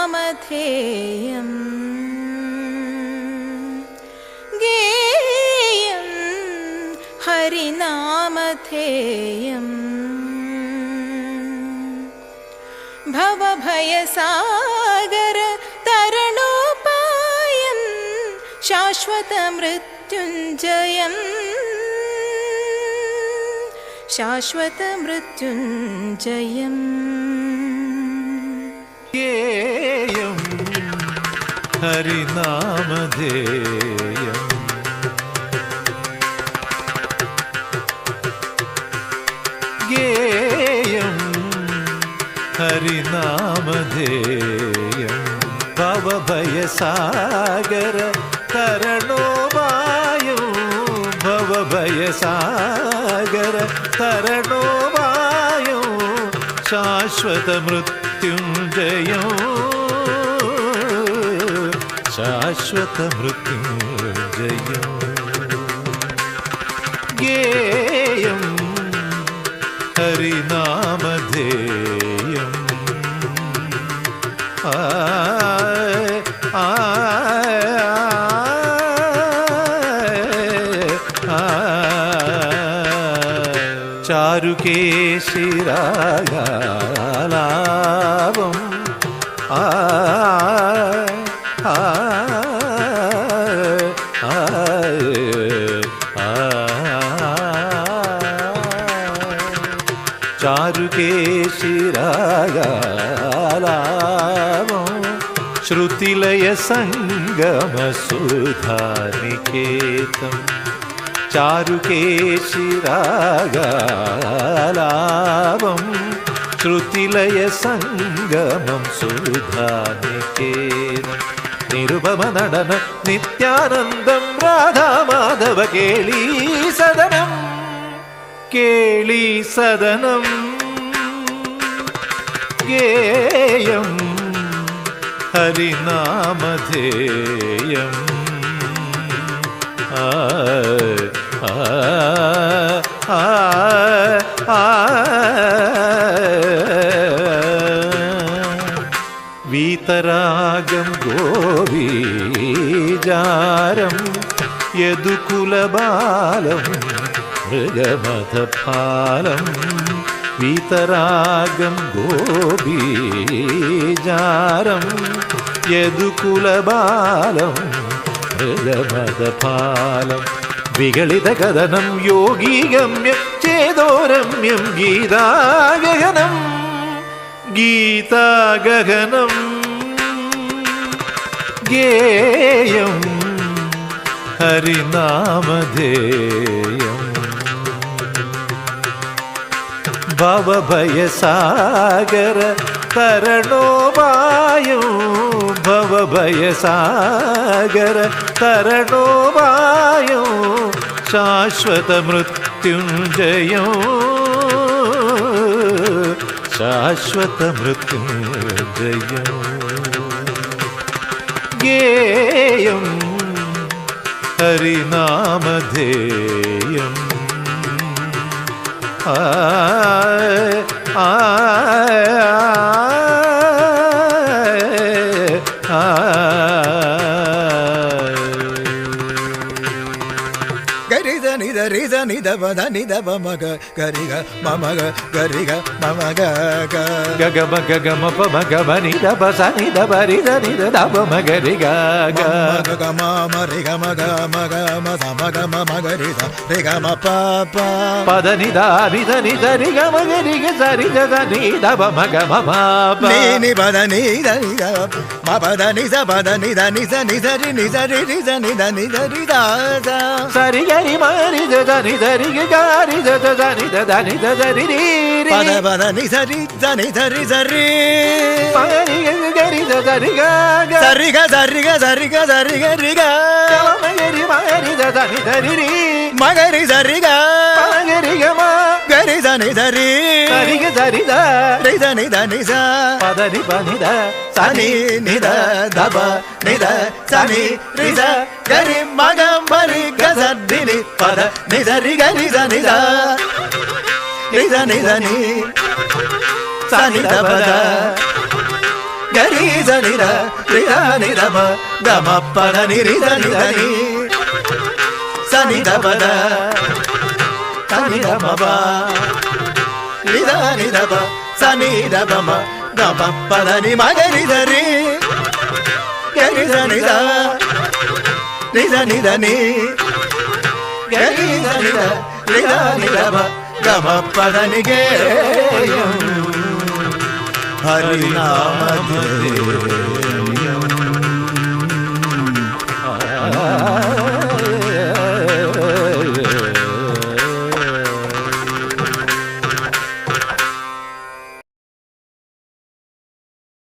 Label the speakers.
Speaker 1: ഹരിനാമധേയം ഗേയം ഹരിനാമധേയം ഭവഭയസാഗര തരണോപായം ശാശ്വതമൃത്യുഞ്ജയം ശാശ്വതമൃത്യുഞ്ജയം
Speaker 2: ഗേയം ഹരിനാമധേയം ഗേയം ഹരിനാമധേയം ഭവഭയസാഗര തരണോപായം ഭവഭയസാഗര തരണോപായം ശാശ്വതമൃത്യുഞ്ജയം ശാശ്വതമൃത്യുഞ്ജയം ഗേയം ഹരിനാമധേയം ചാരുകേശിരാഗാലാപം ചാരുകേശിരാഗാലാപം ശ്രുതിലയ സംഗമസുധാനികേതം ചാരുകേശിരാഗാലാപം ശ്രുതിലയ സംഗമം സുധാനികേതം നിരുപമ നടന നിത്യാനന്ദം രാധാമാധവ കേളീ സദനം കേളീ സദനം ഗേയം ഹരിനാമധേയം വീതരാഗം ഗോപീജാരം യദുകുലബാലം മൃഗമഥപാലം വീതരാഗം ഗോപീജാരം യദുകുലബാലം മൃഗമഥപാലം വിഗളിതകഥനം യോഗീഗമ്യം ചേതോരമ്യം ഗീതാഗഹനം ഗീതാഗഹനം ഗേയം ഹരിനാമധേയം ഭവഭയസാഗര തരണോപായം ഭവഭയസാഗര തരണോപായം ശാശ്വതമൃത്യുഞ്ജയം ശാശ്വതമൃത്യുഞ്ജയം ഗേയം ഹരിനാമധേയം
Speaker 3: ರಿದ ನಿದ ಪದ ನಿದ ಮಗ ಗರಿಗ ಮಮಗ ಗರಿಗ ಮಮಗ
Speaker 2: ಗಗ ಮಗ ಗಮ ಪ ಮಗ ಮನಿ ದ ಪ ಸ ನಿ ದ ಪ ರಿ ದ ನಿ ದ ದ ಪ ಮಗ ರಿ ಗ ಗ
Speaker 3: ಗ ಮ ಮ ರಿ ಗ ಮಗ ಮಗ ಮ ಸ ಮಗ ಮ ಮಗ ರಿ ಸ ರಿ ಗ ಮ ಪ ಪ
Speaker 2: ಪದ ನಿ ದ ರಿ ದ ನಿ ದ ರಿ ಗ ಮಗ ರಿ ಗ ಸ ರಿ ದ ದ ನಿ ದ ಪ ಮಗ ಮ ಮ ಪ
Speaker 3: ನಿ ನಿ ಪದ ನಿ ದ ನಿ ದ ಮ ಪದ ನಿ ಸ ಪದ ನಿ ದ ನಿ ಸ ನಿ ಸ ರಿ ನಿ ಸ ರಿ ರಿ ಸ ನಿ ದ ನಿ ದ ರಿ ದ ಸ
Speaker 2: ಸರಿ ಗರಿ ಮ ರಿ ದ ದ ನಿ ದ ರಿ ಗ ಗ ರಿ ದ ದ ದ ನಿ ದ ದ ನಿ ದ ದ ರಿ ರಿ
Speaker 3: ಪದ ಪದ ನಿ ಸ ರಿ ದ ನಿ ಸ ರಿ ಸ ರಿ
Speaker 2: ರಿ ಗ ರಿ ದ ದ ರಿ ಗ ಗ
Speaker 3: ಸರಿ ಗ ಸರಿ ಗ ಸರಿ ಗ ಸರಿ ಗ ರಿ ಗ
Speaker 2: ಮ ಗರಿ ಮ ರಿ ದ ದ ನಿ ದ ರಿ ರಿ
Speaker 3: ಮಗ ರಿ ಸರಿ ಗ
Speaker 2: ಗರಿ ಗ ಮ
Speaker 3: ಗರಿ ಸ ನಿ ಸ ರಿ
Speaker 2: ಸರಿ ಗ ಸರಿ ದ
Speaker 3: ರಿ ದ ನಿ ದ ನಿ ಸ
Speaker 2: ಪದ ನಿ ಪ ನಿ ದ ಸ
Speaker 3: ನಿ ನಿ ದ ದ ಬ ನಿ ದ ಸ ನಿ ರಿ ಸ ಗರಿ ಮಗ ಮರಿ ಗ ಸ ದಿ ನಿ ಪದ ನಿ ಸ ರಿ ಗ ರಿ ಸ ನಿ ಸ ರಿ ಸ ನಿ ಸ ನಿ ಸ ನಿ ದ ಪದ గరి సనిద రిద నిదమ గమ పద నిరిద నిదని సనిద పద సనిద మబ నిద నిదమ సనిద బమ గమ పద ని మగరి దరి గరి సనిద నిద నిదని గరి సనిద రిద నిదమ గమ పద నిగే హరినామ